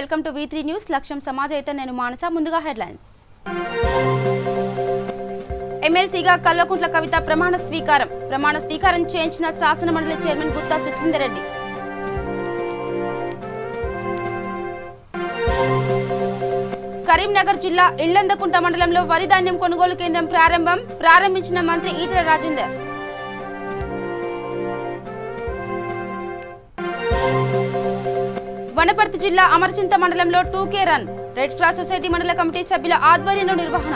Welcome to V3 news. లక్ష్యం సమాజైతే నేను మానస. ముందుగా హెడ్లైన్స్. ఎమ్మెల్సీగా కల్వకుంట్ల కవిత ప్రమాణ స్వీకారం చేయించిన శాసన మండలి చైర్మన్ గుత్తా సుఖేందర్ రెడ్డి. కరీంనగర్ జిల్లా ఇల్లందకుంట మండలంలో వరి ధాన్యం కొనుగోలు కేంద్రం ప్రారంభించిన మంత్రి ఈటెల రాజేందర్. వనపర్తి జిల్లా అమరచింత మండలంలో 2K run red cross society మండల కమిటీ సభ్యుల ఆధ్వర్యంలో నిర్వహణ.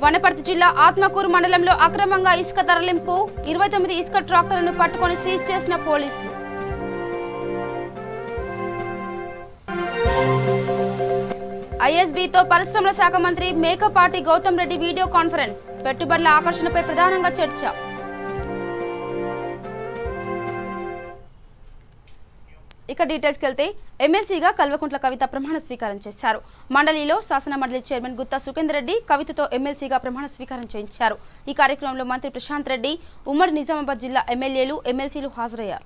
వనపర్తి జిల్లా ఆత్మకూరు మండలంలో అక్రమంగా ఇసుక తరలింపు 29 ఇసుక ట్రాక్టర్లను పట్టుకొని సీజ్ చేసిన పోలీసులు. ఐఎస్బీతో పరిశ్రమల శాఖ మంత్రి మేకపాటి గౌతమ్ రెడ్డి వీడియో కాన్ఫరెన్స్. పెట్టుబడుల ఆకర్షణపై ప్రధానంగా చర్చ. ఇక డీటెయిల్స్కి వెళ్తే ఎమ్మెల్సీగా కల్వకుంట్ల కవిత ప్రమాణ స్వీకారం చేశారు. మండలిలో శాసన మండలి చైర్మన్ గుత్తా సుఖేందర్ రెడ్డి కవితతో ఎమ్మెల్సీగా ప్రమాణ స్వీకారం చేయించారు. ఈ కార్యక్రమంలో మంత్రి ప్రశాంత్ రెడ్డి, ఉమ్మడి నిజామాబాద్ జిల్లా ఎమ్మెల్యేలు, ఎమ్మెల్సీలు హాజరయ్యారు.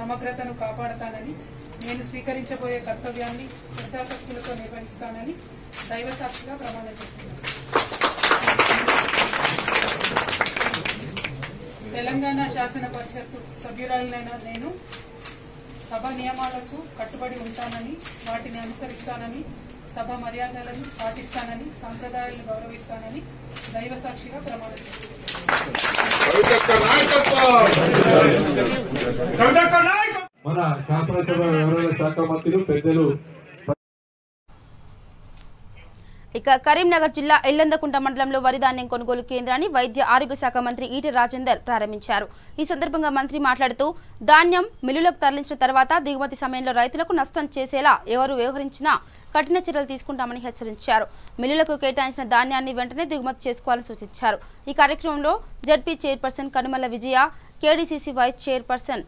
సమగ్రతను కాపాడతానని, నేను స్వీకరించబోయే కర్తవ్యాన్ని శ్రద్ధాశక్తులతో నిర్వహిస్తానని దైవ సాక్షిగా ప్రమాణం చేస్తున్నాను. తెలంగాణ శాసన పరిషత్తు సభ్యురాలైన నేను సభ నియమాలకు కట్టుబడి ఉంటానని, వాటిని అనుసరిస్తానని, సభ మర్యాదలను పాటిస్తానని, సాంప్రదాయాలను గౌరవిస్తానని దైవ సాక్షిగా ప్రమాణం చేస్తున్నాను. మన శాసనసభ వ్యవహారాల శాఖ మంత్రులు పెద్దలు. ఇక కరీంనగర్ జిల్లా ఇల్లందకుంట మండలంలో వరి ధాన్యం కొనుగోలు కేంద్రాన్ని వైద్య ఆరోగ్య శాఖ మంత్రి ఈటెల రాజేందర్ ప్రారంభించారు. ఈ సందర్భంగా మంత్రి మాట్లాడుతూ ధాన్యం మిల్లులకు తరలించిన తర్వాత దిగుమతి సమయంలో రైతులకు నష్టం చేసేలా ఎవరు వ్యవహరించినా కఠిన చర్యలు తీసుకుంటామని హెచ్చరించారు. మిల్లులకు కేటాయించిన ధాన్యాన్ని వెంటనే దిగుమతి చేసుకోవాలని సూచించారు. ఈ కార్యక్రమంలో ZP chairperson Kanumala Vijaya, KDCC vice chairperson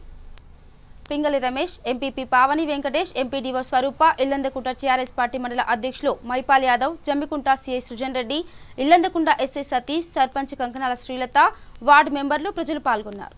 Pingali Ramesh, MPP Pavani Venkatesh, MPDO Swaroopa, Illandakunta TRS party మండల అధ్యక్షులు Maipal Yadav, Jammikunta CI Srujan Reddy, Illandakunta SI Satish, sarpanch Kankanala Srilatha, ward మెంబర్లు, ప్రజలు పాల్గొన్నారు.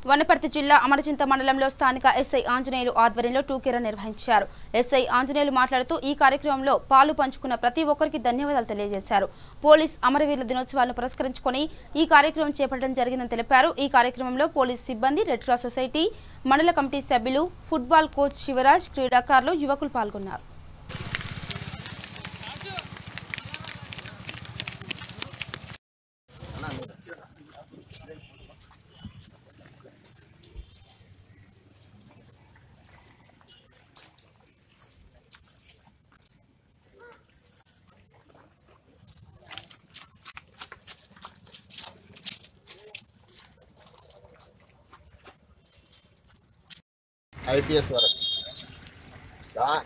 వనపర్తి జిల్లా అమరచింత మండలంలో స్థానిక ఎస్ఐ ఆంజనేయులు ఆధ్వర్యంలో 2K రన్ నిర్వహించారు. ఎస్ఐ ఆంజనేయులు మాట్లాడుతూ ఈ కార్యక్రమంలో పాలు పంచుకున్న ప్రతి ఒక్కరికి ధన్యవాదాలు తెలియజేశారు. పోలీస్ అమరవీరుల దినోత్సవాలను పురస్కరించుకొని ఈ కార్యక్రమం చేపట్టడం జరిగిందని తెలిపారు. ఈ కార్యక్రమంలో పోలీస్ సిబ్బంది, రెడ్ క్రాస్ సొసైటీ మండల కమిటీ సభ్యులు, ఫుట్బాల్ కోచ్ శివరాజ్, క్రీడాకారులు, యువకులు పాల్గొన్నారు. IPS వరకు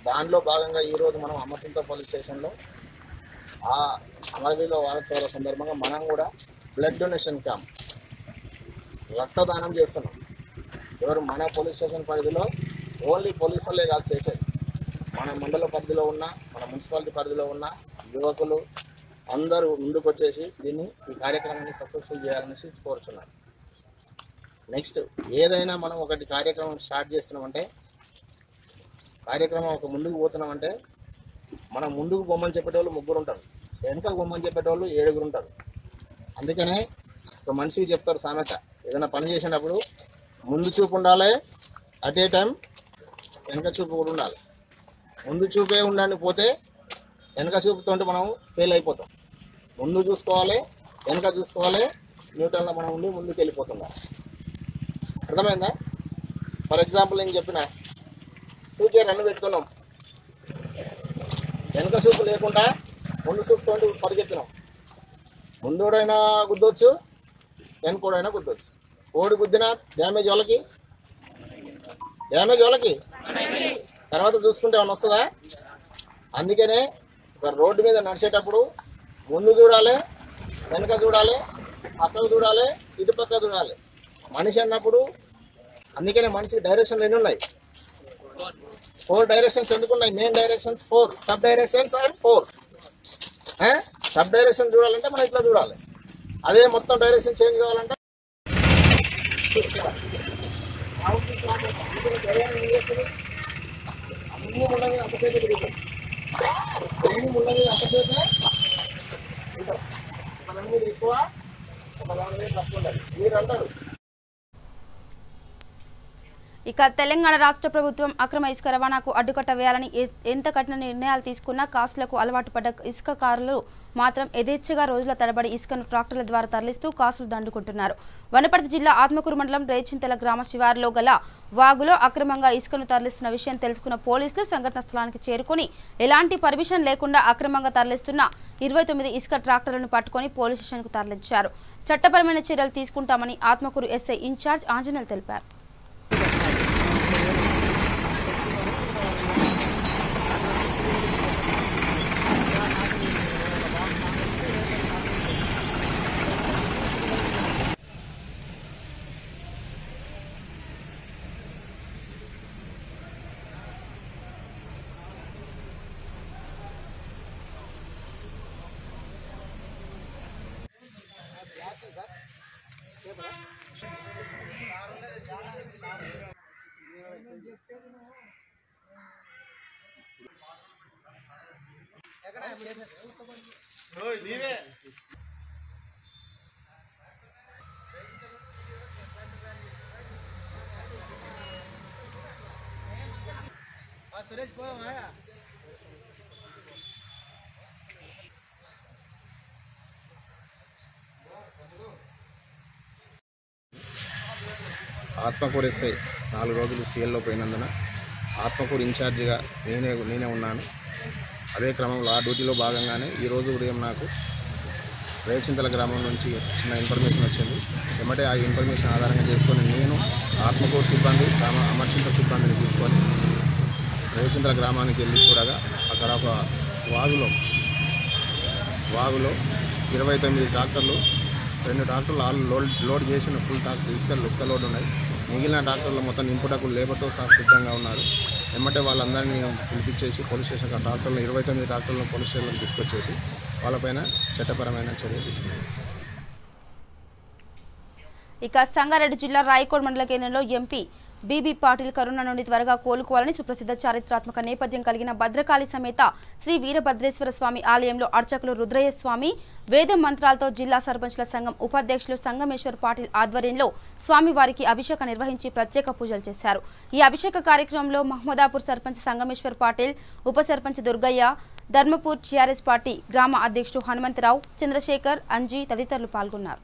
దానిలో భాగంగా ఈరోజు మనం అమరచింత పోలీస్ స్టేషన్లో ఆ అమరవీరుల వారోత్సవాల సందర్భంగా మనం కూడా బ్లడ్ డొనేషన్ క్యాంప్ రక్తదానం చేస్తున్నాం. ఎవరు మన పోలీస్ స్టేషన్ పరిధిలో ఓన్లీ పోలీసు వాళ్ళే కాదు చేసేది, మన మండల పరిధిలో ఉన్న, మన మున్సిపాలిటీ పరిధిలో ఉన్న యువకులు అందరూ ముందుకు వచ్చేసి ఈ కార్యక్రమాన్ని సక్సెస్ఫుల్ చేయాలనేసి కోరుచున్నారు. నెక్స్ట్ ఏదైనా మనం ఒకటి కార్యక్రమం స్టార్ట్ చేస్తున్నామంటే, కార్యక్రమం ఒక ముందుకు పోతున్నామంటే, మనం ముందుకు బొమ్మని చెప్పేటోళ్ళు 3 ఉంటారు, వెనుక బొమ్మని చెప్పేటోళ్ళు 7 ఉంటారు. అందుకనే ఒక మనిషికి చెప్తారు సామెత, ఏదైనా పని చేసినప్పుడు ముందు చూపు ఉండాలి, అట్ ఏ టైం వెనక చూపు కూడా ఉండాలి. ముందు చూపే ఉండాలని పోతే వెనక చూపుతో మనం ఫెయిల్ అయిపోతాం. ముందు చూసుకోవాలి, వెనక చూసుకోవాలి, న్యూటన్లో మనం ఉండి ముందుకు వెళ్ళిపోతున్నాం. అర్థమైందా? ఫర్ ఎగ్జాంపుల్ నేను చెప్పిన 2K రన్ పెట్టుకున్నాం, వెనక చూపు లేకుండా ముందు చూపుతో పరిగెత్తినాం. ముందోడైనా గుద్దొచ్చు, వెనకోడైనా గుద్దొచ్చు. ఓడి గుద్దిన డ్యామేజ్ వాళ్ళకి తర్వాత చూసుకుంటే ఏమైనా వస్తుందా? అందుకనే ఒక రోడ్డు మీద నడిచేటప్పుడు ముందు చూడాలి, వెనక చూడాలి, పక్కకు చూడాలి, ఇటు పక్క చూడాలి. మనిషి అన్నప్పుడు అందుకనే మనిషికి డైరెక్షన్లు ఎన్ని ఉన్నాయి? 4 డైరెక్షన్స్ ఎందుకున్నాయి? Main directions 4, sub directions and 4. Sub direction చూడాలంటే మనం ఇట్లా చూడాలి. అదే మొత్తం డైరెక్షన్ చేంజ్ కావాలంటే అన్నీ ఉండదు, అంతసేపు తిరుగుతాం. అన్నీ ఉండదు, అంతసేపు ఒక దాని మీద ఎక్కువ, ఒక దాని మీద తక్కువ ఉండదు. మీరు అంటారు. ఇక తెలంగాణ రాష్ట్ర ప్రభుత్వం అక్రమ ఇసుక రవాణాకు అడ్డుకట్ట వేయాలని ఎంత కఠిన నిర్ణయాలు తీసుకున్నా కాసులకు అలవాటు పడ్డ ఇసుక కారులు మాత్రం యథేచ్ఛగా రోజుల తరబడి ఇసుకను ట్రాక్టర్ల ద్వారా తరలిస్తూ కాసులు దండుకుంటున్నారు. వనపర్తి జిల్లా ఆత్మకూరు మండలం రేచింతల గ్రామ శివారులో గల వాగులో అక్రమంగా ఇసుకను తరలిస్తున్న విషయం తెలుసుకున్న పోలీసులు సంఘటన స్థలానికి చేరుకుని ఎలాంటి పర్మిషన్ లేకుండా అక్రమంగా తరలిస్తున్న 29 ఇసుక ట్రాక్టర్లను పట్టుకుని పోలీస్ స్టేషన్కు తరలించారు. చట్టపరమైన చర్యలు తీసుకుంటామని ఆత్మకూరు ఎస్ఐ ఇన్ఛార్జ్ ఆంజనేయులు తెలిపారు. ఆత్మకూరు ఎస్ఐ 4 రోజులు సీఎల్లో పోయినందున ఆత్మకూరు ఇన్ఛార్జిగా నేనే ఉన్నాను. అదే క్రమంలో ఆ డ్యూటీలో భాగంగానే ఈరోజు ఉదయం నాకు రేచింతల గ్రామం నుంచి చిన్న ఇన్ఫర్మేషన్ వచ్చింది. వెంబడే ఆ ఇన్ఫర్మేషన్ ఆధారంగా చేసుకొని నేను ఆత్మకూరు సిబ్బంది, అమర్చింత సిబ్బందిని తీసుకొని రేచింతల గ్రామానికి వెళ్ళి చూడగా అక్కడ ఒక వాగులో 29 ట్రాక్టర్లు, 2 ట్రాక్టర్లు లోడ్ చేసిన ఫుల్ ట్రాక్టర్ ఇసుక లోడ్ ఉన్నాయి. మిగిలిన ట్రాక్టర్లు మొత్తం నింపుటకు లేబర్తో సహా సిద్ధంగా ఉన్నారు. వెంబటే వాళ్ళందరినీ పిలిపించేసి పోలీస్ స్టేషన్ ట్రాక్టర్లు 29 ట్రాక్టర్లను పోలీస్ స్టేషన్కి తీసుకొచ్చేసి వాళ్ళపైన చట్టపరమైన చర్య తీసుకున్నారు. ఇక సంగారెడ్డి జిల్లా రాయకోడ్ మండల కేంద్రంలో ఎంపీ బీబీ పాటిల్ కరోనా నుండి త్వరగా కోలుకోవాలని సుప్రసిద్ధ చారిత్రాత్మక నేపథ్యం కలిగిన భద్రకాళి సమేత శ్రీ వీరభద్రేశ్వర స్వామి ఆలయంలో అర్చకులు రుద్రయ్య స్వామి వేద మంత్రాలతో జిల్లా సర్పంచ్ల సంఘం ఉపాధ్యక్షులు సంగమేశ్వర్ పాటిల్ ఆధ్వర్యంలో స్వామివారికి అభిషేకం నిర్వహించి ప్రత్యేక పూజలు చేశారు. ఈ అభిషేక కార్యక్రమంలో మహమ్మదాపూర్ సర్పంచ్ సంగమేశ్వర్ పాటిల్, ఉప సర్పంచ్ దుర్గయ్య, ధర్మపూర్ టీఆర్ఎస్ పార్టీ గ్రామ అధ్యక్షుడు హనుమంతరావు, చంద్రశేఖర్, అంజీ తదితరులు పాల్గొన్నారు.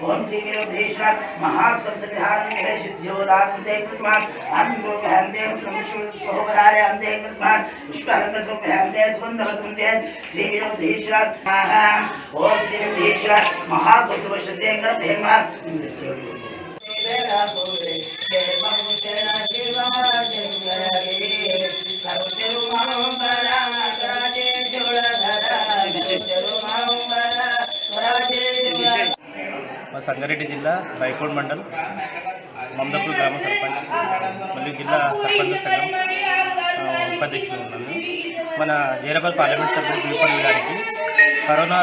ओम श्री वीरभद्रेश्वर महासंसदेहारे सिद्ध्योदान्ते कृतमान अन्योगहन्ते संशुद्धोपरारे अन्ते कृतमान विश्वहन्तसुभहन्ते सुगन्धवतन्ते श्री वीरभद्रेश्वर ओम श्री वीरभद्रेश्वर महागुरुवशन्ते कृतमान సంగారెడ్డి జిల్లా రాయకోడ్ మండల్ మమదాపూర్ గ్రామ సర్పంచ్ మరియు జిల్లా సర్పంచ్ సంఘం ఉపాధ్యక్షులు ఉన్నాను. మన జైరాబాద్ పార్లమెంట్ సభ్యులు బీపల్లి గారికి కరోనా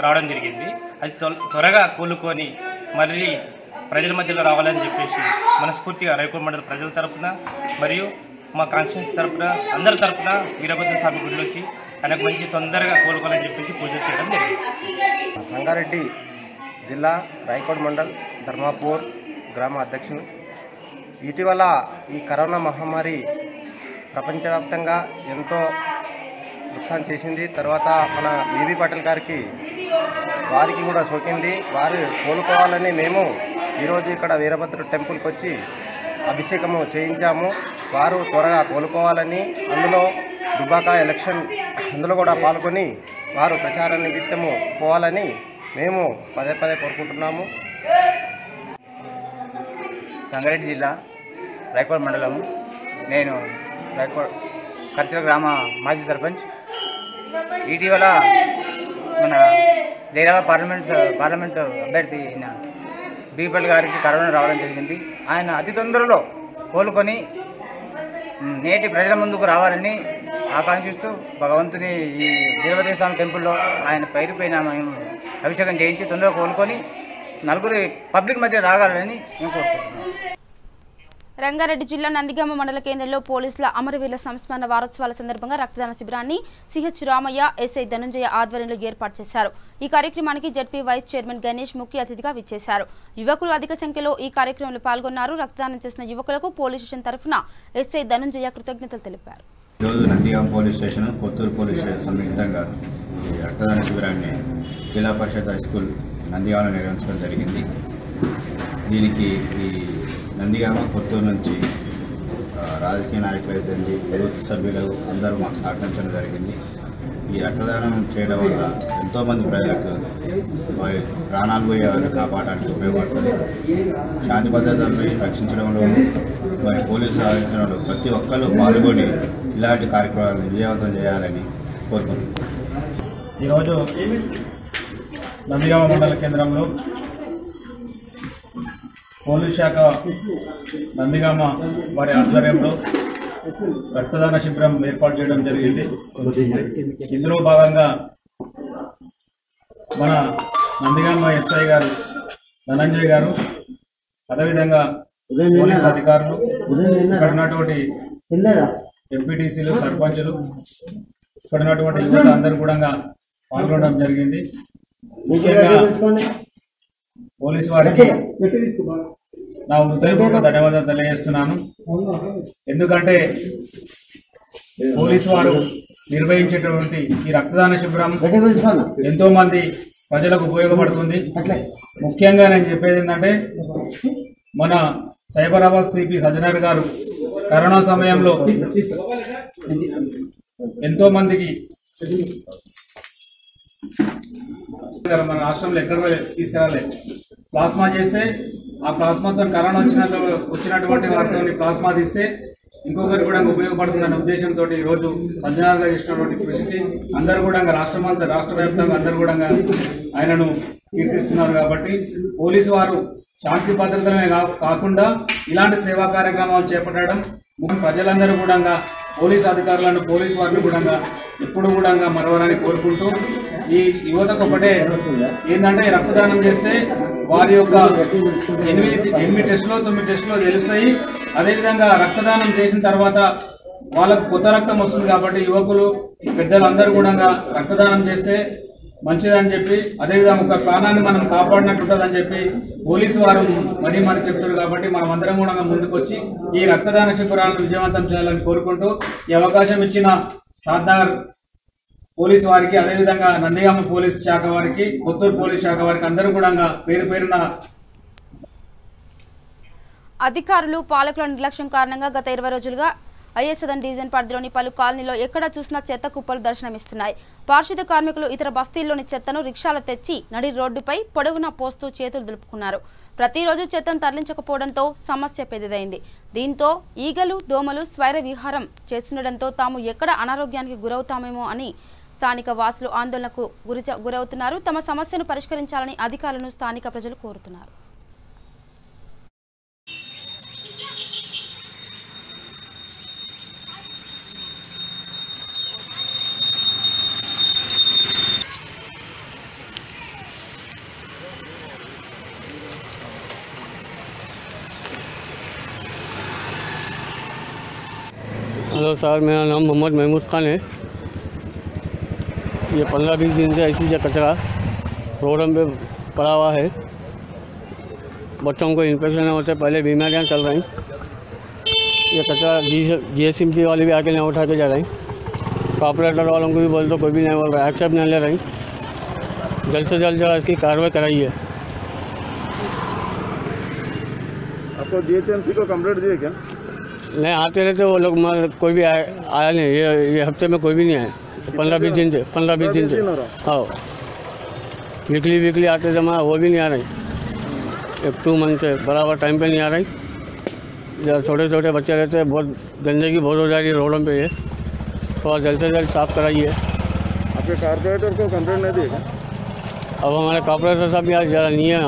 రావడం జరిగింది. అది త్వరగా కోలుకొని మళ్ళీ ప్రజల మధ్యలో రావాలని చెప్పేసి మనస్ఫూర్తిగా రైకోడ్ మండల ప్రజల తరఫున మరియు మా కాన్స్టిట్యూన్సీ తరఫున అందరి తరఫున వీరభద్ర స్వామి గుడిలో వచ్చి ఆయనకు మంచి తొందరగా కోలుకోవాలని చెప్పేసి పూజలు చేయడం జరిగింది. సంగారెడ్డి జిల్లా రైకోడ్ మండల్ ధర్మాపూర్ గ్రామ అధ్యక్షుడు. ఇటీవల ఈ కరోనా మహమ్మారి ప్రపంచవ్యాప్తంగా ఎంతో నుక్సాన్ చేసింది. తర్వాత మన బీబీ పటేల్ గారికి వారికి కూడా సోకింది. వారు కోలుకోవాలని మేము ఈరోజు ఇక్కడ వీరభద్ర టెంపుల్కి వచ్చి అభిషేకము చేయించాము. వారు త్వరగా కోలుకోవాలని అందులో దుబాక ఎలక్షన్ అందులో కూడా పాల్గొని వారు ప్రచార నిమిత్తము పోవాలని మేము పదే పదే కోరుకుంటున్నాము. సంగారెడ్డి జిల్లా రైకోడ్ మండలము. నేను రైకోడ్ కర్చల గ్రామ మాజీ సర్పంచ్. ఇటీవల మన జైరాబాద్ పార్లమెంట్ అభ్యర్థి అయిన బీపల్ గారికి కరోనా రావడం జరిగింది. ఆయన అతి తొందరలో కోలుకొని నేటి ప్రజల ముందుకు రావాలని ఆకాంక్షిస్తూ భగవంతుని ఈ వీరభద్ర స్వామి టెంపుల్లో ఆయన పైన మేము అభిషేకం చేయించి తొందరగా కోలుకొని నలుగురి పబ్లిక్ మధ్య రాగాలని మేము కోరుకుంటున్నాం. రంగారెడ్డి జిల్లా నందిగామ మండల కేంద్రంలో పోలీసుల అమరవీరుల సంస్మరణ వారోత్సవాల సందర్భంగా రక్తదాన శిబిరాన్ని సిహెచ్ రామయ్య, ఎస్ఐ ధనుంజయ ఆధ్వర్యంలో ఏర్పాటు చేశారు. ఈ కార్యక్రమానికి జడ్పీ వైస్ చైర్మన్ గణేష్ ముఖ్య అతిథిగా విచ్చేశారు. యువకులు అధిక సంఖ్యలో ఈ కార్యక్రమంలో పాల్గొన్నారు. రక్తదానం చేసిన యువకులకు పోలీస్ స్టేషన్ తరఫున ఎస్ఐ ధనుంజయ కృతజ్ఞతలు తెలిపారు. ఈరోజు Nandigama police station, Kothuru police station సంయుక్తంగా ఈ రక్తదాన శిబిరాన్ని జిల్లా పరిషత్ హై స్కూల్ నందిగామలో నిర్వహించడం జరిగింది. దీనికి ఈ నందిగామ కొత్తూరు నుంచి రాజకీయ నాయకులైతే ప్రభుత్వ సభ్యులు అందరూ మాకు సహకరించడం జరిగింది. ఈ రక్తదానం చేయడం వల్ల ఎంతోమంది ప్రజలకు వారి ప్రాణాలు పోయే వారిని కాపాడడానికి ఉపయోగపడుతుంది. శాంతి భద్రతలను రక్షించడంలో వారి పోలీసులు ఆలోచనలో ప్రతి ఒక్కరూ పాల్గొని ఇలాంటి కార్యక్రమాలను విజయవంతం చేయాలని కోరుకుంటున్నాను. ఈరోజు నందిగామ మండల కేంద్రంలో పోలీస్ శాఖ నందిగామ వారి ఆధ్వర్యంలో రక్తదాన శిబిరం ఏర్పాటు చేయడం జరిగింది. ఇందులో భాగంగా మన నందిగామ ఎస్ఐ గారు ధనంజయ్ గారు, అదేవిధంగా పోలీస్ అధికారులు, ఇక్కడ ఉన్నటువంటి ఎంపీటీసీలు, సర్పంచులు, ఇక్కడ ఉన్నటువంటి యువత అందరూ కూడా పాల్గొనడం జరిగింది. ముఖ్యంగా పోలీసు వారికి నా హృదయపూర్వక ధన్యవాదాలు తెలియజేస్తున్నాను. ఎందుకంటే పోలీసు వారు నిర్వహించేటువంటి ఈ రక్తదాన శిబిరం ఎంతో మంది ప్రజలకు ఉపయోగపడుతుంది. ముఖ్యంగా నేను చెప్పేది ఏంటంటే మన సైబరాబాద్ సిపి సజ్జనర్ గారు కరోనా సమయంలో ఎంతో మందికి మన రాష్ట్రంలో ఎక్కడ తీసుకురాలే ప్లాస్మా చేస్తే ఆ ప్లాస్మాతో కరోనా వచ్చినటువంటి వారితో ప్లాస్మా తీస్తే ఇంకొకరు కూడా ఉపయోగపడుతుందనే ఉద్దేశంతో ఈరోజు సజ్జనాలుగా చేసినటువంటి కృషికి అందరూ కూడా రాష్ట్ర వ్యాప్తంగా అందరూ కూడా ఆయనను కీర్తిస్తున్నారు. కాబట్టి పోలీసు వారు శాంతి భద్రతలనే కాకుండా ఇలాంటి సేవా కార్యక్రమాలు చేపట్టడం ప్రజలందరూ కూడా పోలీసు అధికారులను, పోలీసు వారిని కూడా ఎప్పుడు కూడా మరవరని కోరుకుంటూ ఈ యువతకు ఒకటే ఏంటంటే రక్తదానం చేస్తే వారి యొక్క 8 టెస్టులో 9 టెస్టులో తెలుస్తాయి. అదేవిధంగా రక్తదానం చేసిన తర్వాత వాళ్ళకు కొత్త రక్తం వస్తుంది. కాబట్టి యువకులు, పెద్దలు అందరూ కూడా రక్తదానం చేస్తే మంచిదని చెప్పి, అదేవిధంగా ఒక ప్రాణాన్ని మనం కాపాడినట్టుంటుందని చెప్పి పోలీసు వారు మరీ చెప్తారు. కాబట్టి మనం అందరం కూడా ముందుకొచ్చి ఈ రక్తదాన శిబిరాలను విజయవంతం చేయాలని కోరుకుంటూ ఈ అవకాశం ఇచ్చిన షాద్నగర్ పోలీసు వారికి, అదేవిధంగా నందిగామ పోలీస్ శాఖ వారికి, కొత్తూరు పోలీస్ శాఖ వారికి అందరూ కూడా పేరు పేరున అధికారులు, పాలకుల నిర్లక్ష్యం కారణంగా గత 20 రోజులుగా ఐఎస్ఎన్ డివిజన్ పరిధిలోని పలు కాలనీలో ఎక్కడ చూసినా చెత్త కుప్పలు దర్శనమిస్తున్నాయి. పారిశుద్ధ్య కార్మికులు ఇతర బస్తీల్లోని చెత్తను రిక్షాలో తెచ్చి నడి రోడ్డుపై పొడవునా పోస్తూ చేతులు దులుపుకున్నారు. ప్రతిరోజు చెత్తను తరలించకపోవడంతో సమస్య పెద్దదైంది. దీంతో ఈగలు, దోమలు స్వైర విహారం చేస్తుండటంతో తాము ఎక్కడ అనారోగ్యానికి గురవుతామేమో అని స్థానిక వాసులు ఆందోళనకు గురవుతున్నారు. తమ సమస్యను పరిష్కరించాలని అధికారులను స్థానిక ప్రజలు కోరుతున్నారు. हेलो सर, मेरा नाम मोहम्मद महमूद खान है। ये 15-20 दिन से ऐसी जो कचरा रोड पे पड़ा हुआ है, बच्चों को इन्फेक्शन होते, पहले बीमारियां चल रही। ये कचरा GSMC वाले भी आके नहीं उठा के जा रही, कॉर्पोरेटर वालों को भी बोल तो कोई भी नहीं बोल रहा, एक्सेप्ट नहीं ले रही। जल्द से जल्द इसकी कार्रवाई कराइए। आपको GHMC को कंप्लेंट दिए क्या? नहीं, आते रहते वो लोग, मगर कोई भी आया नहीं। ये हफ्ते में कोई भी नहीं आया, 15-20 दिन से। हाँ, वीकली आते जमा, वो भी नहीं आ रही। 1-2 मंथ से बराबर टाइम पे नहीं आ रही। जब छोटे छोटे बच्चे रहते हैं, बहुत गंदगी बहुत हो जा रही है रोडों पे। ये थोड़ा जल्द से जल्द साफ़ कराइए। आपके कॉर्पोरेटर को कंप्लेंट नहीं दी क्या? अब हमारे कॉर्पोरेटर साहब यहाँ ज़रा नहीं है।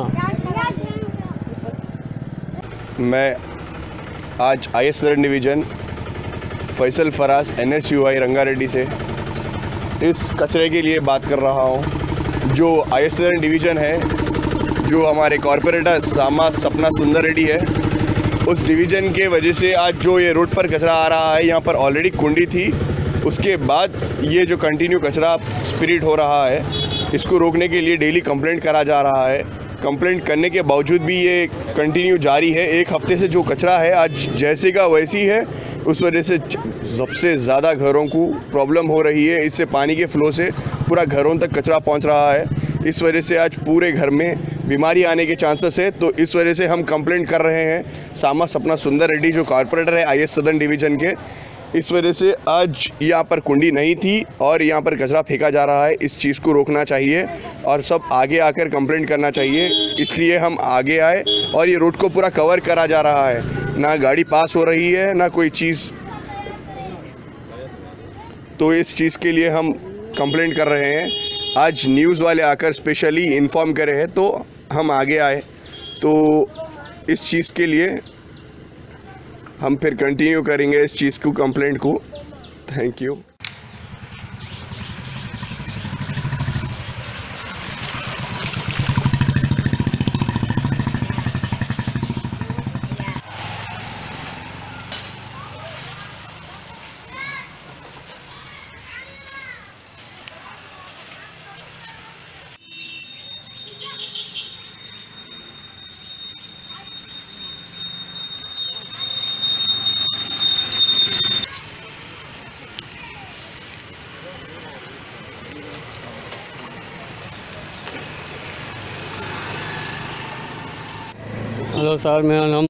मैं आज IS southern division Faisal Faraz NSUI Rangareddy से इस कचरे के लिए बात कर रहा हूँ। जो IS सदर्न डिवीज़न है, जो हमारे कॉर्पोरेटर सामा सपना सुंदर रेड्डी है, उस डिवीज़न के वजह से आज जो ये रोड पर कचरा आ रहा है, यहाँ पर ऑलरेडी कुंडी थी, उसके बाद ये जो कंटिन्यू कचरा स्पिरिट हो रहा है, इसको रोकने के लिए डेली कंप्लेंट करा जा रहा है। कंप्लेंट करने के बावजूद भी ये कंटिन्यू जारी है। एक हफ्ते से जो कचरा है आज जैसे का वैसी है, उस वजह से सबसे ज़्यादा घरों को प्रॉब्लम हो रही है। इससे पानी के फ्लो से पूरा घरों तक कचरा पहुंच रहा है। इस वजह से आज पूरे घर में बीमारी आने के चांसेस है। तो इस वजह से हम कंप्लेंट कर रहे हैं सामा सपना सुंदर रेड्डी, जो कॉर्पोरेटर है IS सदर्न डिवीज़न के। इस वजह से आज यहाँ पर कुंडी नहीं थी और यहाँ पर कचरा फेंका जा रहा है। इस चीज़ को रोकना चाहिए और सब आगे आकर कंप्लेंट करना चाहिए। इसलिए हम आगे आए और ये रोड को पूरा कवर करा जा रहा है। ना गाड़ी पास हो रही है, ना कोई चीज़। तो इस चीज़ के लिए हम कंप्लेंट कर रहे हैं। आज न्यूज़ वाले आकर स्पेशली इन्फॉर्म करे हैं, तो हम आगे आए। तो इस चीज़ के लिए हम फिर कंटिन्यू करेंगे इस चीज़ को, कंप्लेंट को। Thank you. हेलो सर, मेरा नाम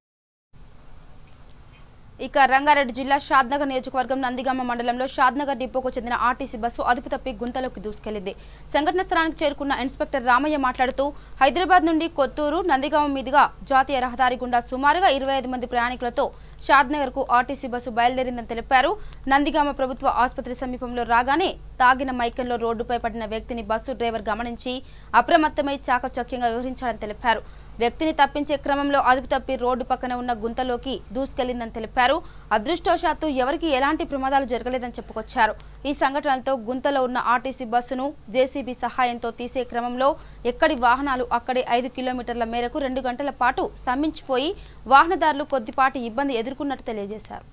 ఇక రంగారెడ్డి జిల్లా షాద్నగర్ నియోజకవర్గం నందిగామ మండలంలో షాద్నగర్ డిపోకు చెందిన ఆర్టీసీ బస్సు అదుపు తప్పి గుంతలోకి దూసుకెళ్లింది. సంఘటన స్థలానికి చేరుకున్న ఇన్స్పెక్టర్ రామయ్య మాట్లాడుతూ హైదరాబాద్ నుండి కొత్తూరు నందిగామ మీదుగా జాతీయ రహదారి గుండా సుమారుగా 25 మంది ప్రయాణికులతో షాద్నగర్ కు ఆర్టీసీ బస్సు బయలుదేరిందని తెలిపారు. నందిగామ ప్రభుత్వ ఆసుపత్రి సమీపంలో రాగానే తాగిన మైకంలో రోడ్డుపై పడిన వ్యక్తిని బస్సు డ్రైవర్ గమనించి అప్రమత్తమై చాకచక్యంగా వివరించాడని తెలిపారు. వ్యక్తిని తప్పించే క్రమంలో అదుపు తప్పి రోడ్డు పక్కన ఉన్న గుంతలోకి దూసుకెళ్లిందని తెలిపారు. అదృష్టవశాత్తు ఎవరికి ఎలాంటి ప్రమాదాలు జరగలేదని చెప్పుకొచ్చారు. ఈ సంఘటనతో గుంతలో ఉన్న ఆర్టీసీ బస్సును జేసీబీ సహాయంతో తీసే క్రమంలో ఎక్కడి వాహనాలు అక్కడే 5 కిలోమీటర్ల మేరకు 2 గంటల పాటు స్తంభించిపోయి వాహనదారులు కొద్దిపాటి ఇబ్బంది ఎదుర్కొన్నట్టు తెలియజేశారు.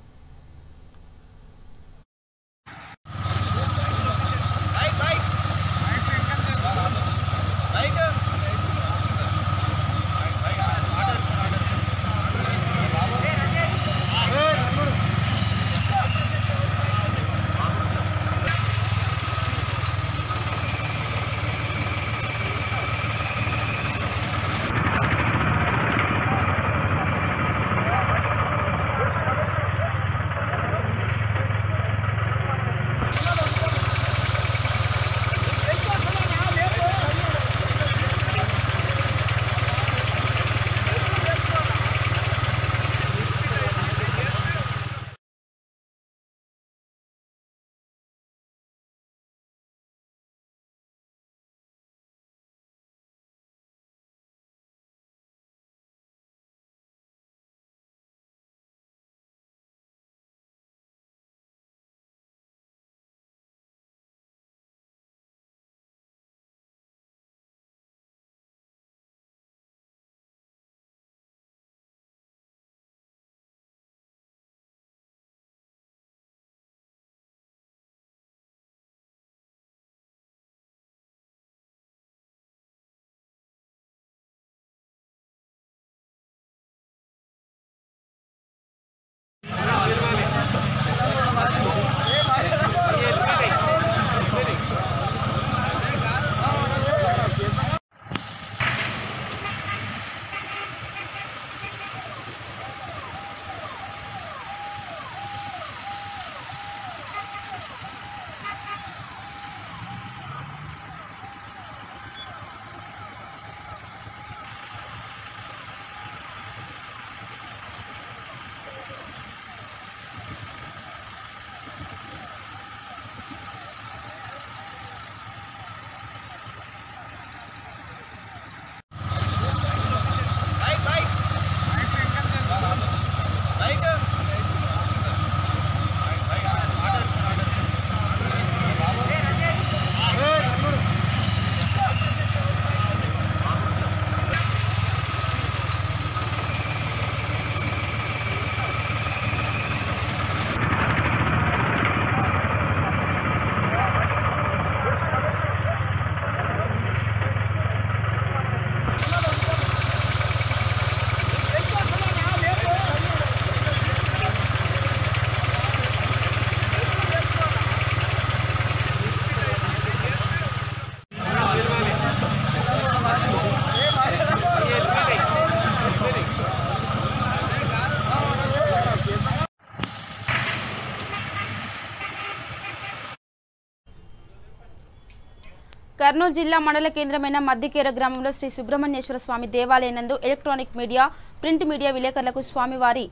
కర్నూలు జిల్లా మండల కేంద్రమైన మద్దికేర గ్రామంలో శ్రీ సుబ్రహ్మణ్యేశ్వర స్వామి దేవాలయం నందు ఎలక్ట్రానిక్ మీడియా, ప్రింట్ మీడియా విలేకరులకు స్వామివారి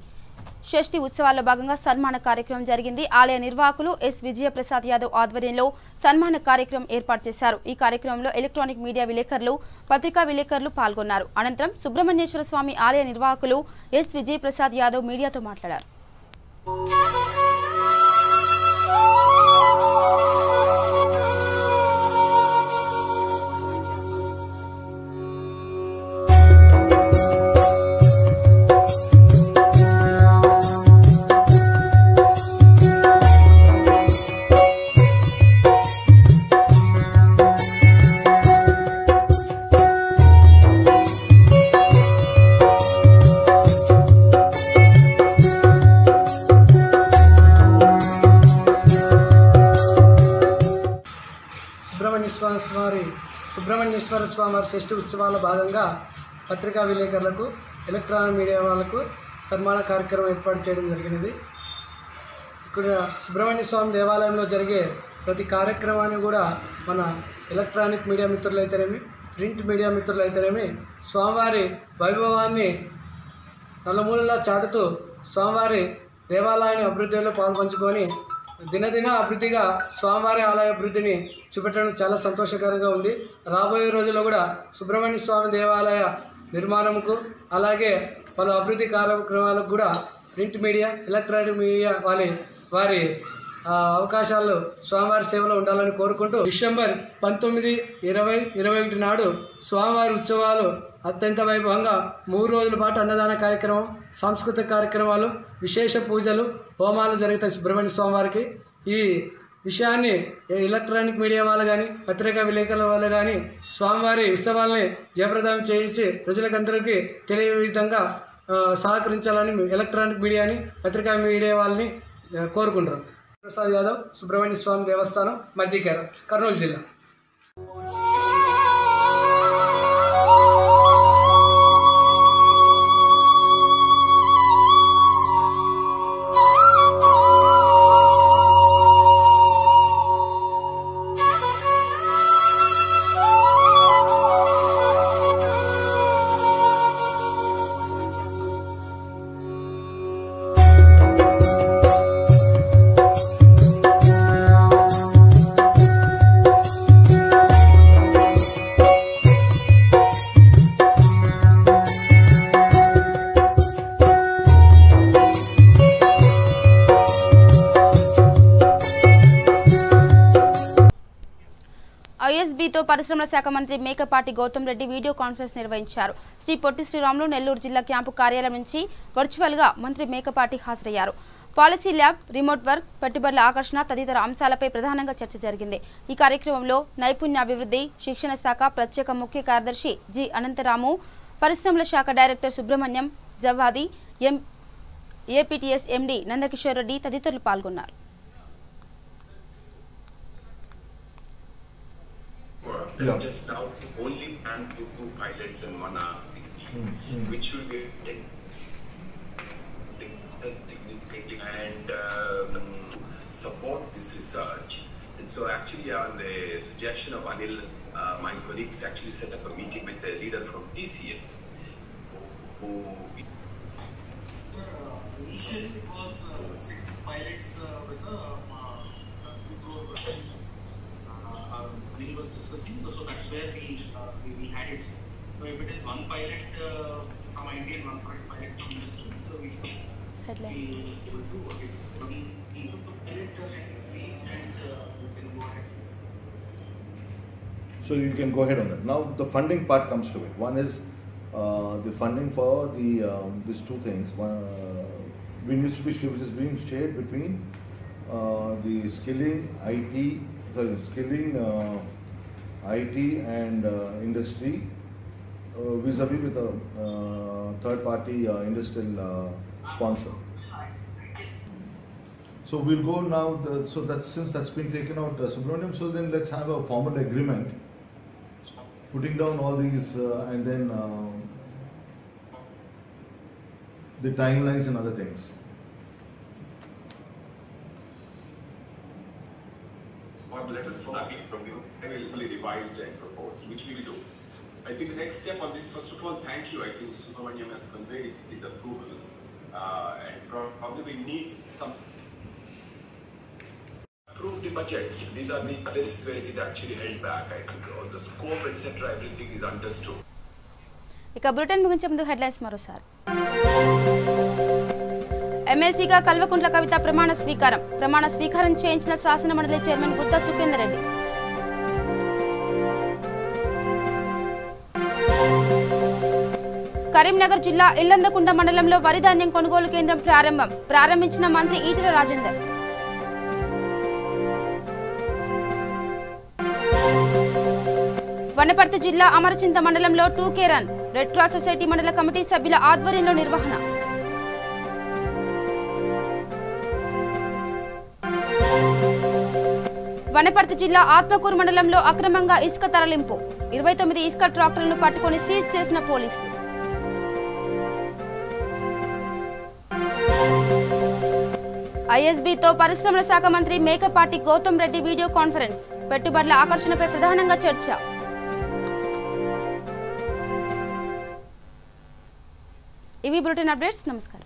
షష్ఠి ఉత్సవాల్లో భాగంగా సన్మాన కార్యక్రమం జరిగింది. ఆలయ నిర్వాహకులు ఎస్ విజయప్రసాద్ యాదవ్ ఆధ్వర్యంలో సన్మాన కార్యక్రమం ఏర్పాటు చేశారు. ఈ కార్యక్రమంలో ఎలక్ట్రానిక్ మీడియా విలేకరులు, పత్రికా విలేకరులు పాల్గొన్నారు. అనంతరం సుబ్రహ్మణ్యేశ్వర స్వామి ఆలయ నిర్వాహకులు ఎస్ విజయప్రసాద్ యాదవ్ మీడియాతో మాట్లాడారు. సుబ్రహ్మణ్యేశ్వర స్వామి షష్ఠి ఉత్సవాల భాగంగా పత్రికా విలేకరులకు, ఎలక్ట్రానిక్ మీడియా వాళ్ళకు సన్మాన కార్యక్రమం ఏర్పాటు చేయడం జరిగినది. ఇక్కడ సుబ్రహ్మణ్య స్వామి దేవాలయంలో జరిగే ప్రతి కార్యక్రమాన్ని కూడా మన ఎలక్ట్రానిక్ మీడియా మిత్రులైతేనేమి, ప్రింట్ మీడియా మిత్రులైతేనేమి స్వామివారి వైభవాన్ని నలుమూలలా చాటుతూ స్వామివారి దేవాలయాన్ని అభివృద్ధిలో పాల్పంచుకొని దినదిన అభివృద్ధిగా స్వామివారి ఆలయ అభివృద్ధిని చూపెట్టడం చాలా సంతోషకరంగా ఉంది. రాబోయే రోజుల్లో కూడా సుబ్రహ్మణ్య స్వామి దేవాలయ నిర్మాణంకు, అలాగే పలు అభివృద్ధి కార్యక్రమాలకు కూడా ప్రింట్ మీడియా, ఎలక్ట్రానిక్ మీడియా వారి అవకాశాలు స్వామివారి సేవలో ఉండాలని కోరుకుంటూ డిసెంబర్ 19, 20, 21 నాడు స్వామివారి ఉత్సవాలు అత్యంత వైభవంగా 3 రోజుల పాటు అన్నదాన కార్యక్రమం, సాంస్కృతిక కార్యక్రమాలు, విశేష పూజలు, హోమాలు జరుగుతాయి సుబ్రహ్మణ్య స్వామివారికి. ఈ విషయాన్ని ఎలక్ట్రానిక్ మీడియా వాళ్ళు కానీ, పత్రికా విలేకరుల వాళ్ళు కానీ స్వామివారి ఉత్సవాలని జయప్రదం చేయించి ప్రజలకందరికీ తెలియ విధంగా సహకరించాలని ఎలక్ట్రానిక్ మీడియాని, పత్రికా మీడియా వాళ్ళని కోరుకుంటారు. ప్రసాద్ యాదవ్, సుబ్రహ్మణ్య స్వామి దేవస్థానం, మద్దికేర, కర్నూలు జిల్లా. ఐఎస్బీతో పరిశ్రమల శాఖ మంత్రి మేకపాటి గౌతమ్ రెడ్డి వీడియో కాన్ఫరెన్స్ నిర్వహించారు. శ్రీ పొట్టి శ్రీరాములు నెల్లూరు జిల్లా క్యాంపు కార్యాలయం నుంచి వర్చువల్ గా మంత్రి మేకపాటి హాజరయ్యారు. పాలసీ ల్యాబ్, రిమోట్ వర్క్, పెట్టుబడుల ఆకర్షణ తదితర అంశాలపై ప్రధానంగా చర్చ జరిగింది. ఈ కార్యక్రమంలో నైపుణ్యాభివృద్ధి, శిక్షణ శాఖ ప్రత్యేక ముఖ్య కార్యదర్శి జి అనంతరాము, పరిశ్రమల శాఖ director Subrahmanyam Javvadi, APTS MD Nandakishore Reddy తదితరులు పాల్గొన్నారు. Just now, only plan to do pilots in 1 hour, which will be significantly and support this research. And so, actually, on the suggestion of Anil, my colleagues actually set up a meeting with the leader from TCS. Initially, it was 6 pilots with a Anil was discussing, so that's where we had it. So if it is 1 pilot from IT and 1 pilot from industry, so we should be able to work it. Pilot fees and you can go ahead. So you can go ahead on that. Now the funding part comes to it. One is the funding for the these 2 things. One needs to be shared, which is being shared between the skilling IT and industry vis-a-vis with a third-party industrial sponsor. So we'll go now. So that since that's been taken out, Subramaniam. So then let's have a formal agreement, putting down all these and then the timelines and other things. What let us ask from you availably revised and proposed, which we will do. I think the next step on this, first of all, thank you. I think Subramaniam has conveyed his approval, and probably we need some approve the budgets. This is where it is actually held back. I think all the scope, etc., everything is understood. ఇక bulletin ముగించే ముందు headlines మరోసారి. ఎమ్మెల్సీగా కల్వకుంట్ల కవిత ప్రమాణ స్వీకారం చేయించిన శాసన మండలి చైర్మన్ గుత్తా సుఖేందర్ రెడ్డి. కరీంనగర్ జిల్లా ఇల్లందకుంట మండలంలో వరి ధాన్యం కొనుగోలు కేంద్రం ప్రారంభించిన మంత్రి ఈటెల రాజేందర్. వనపర్తి జిల్లా అమరచింత మండలంలో 2K run red cross society మండల కమిటీ సభ్యుల ఆధ్వర్యంలో నిర్వహణ. వనపర్తి జిల్లా ఆత్మకూరు మండలంలో అక్రమంగా ఇసుక తరలింపు 29 ఇసుక ట్రాక్టర్లను పట్టుకొని సీజ్ చేసిన పోలీసులు. ఐఎస్బీతో పరిశ్రమల శాఖ మంత్రి మేకపాటి గౌతమ్ రెడ్డి వీడియో కాన్ఫరెన్స్. పెట్టుబడుల ఆకర్షణపై ప్రధానంగా చర్చ. ఇవి బులెటిన్ అప్డేట్స్. నమస్కారం.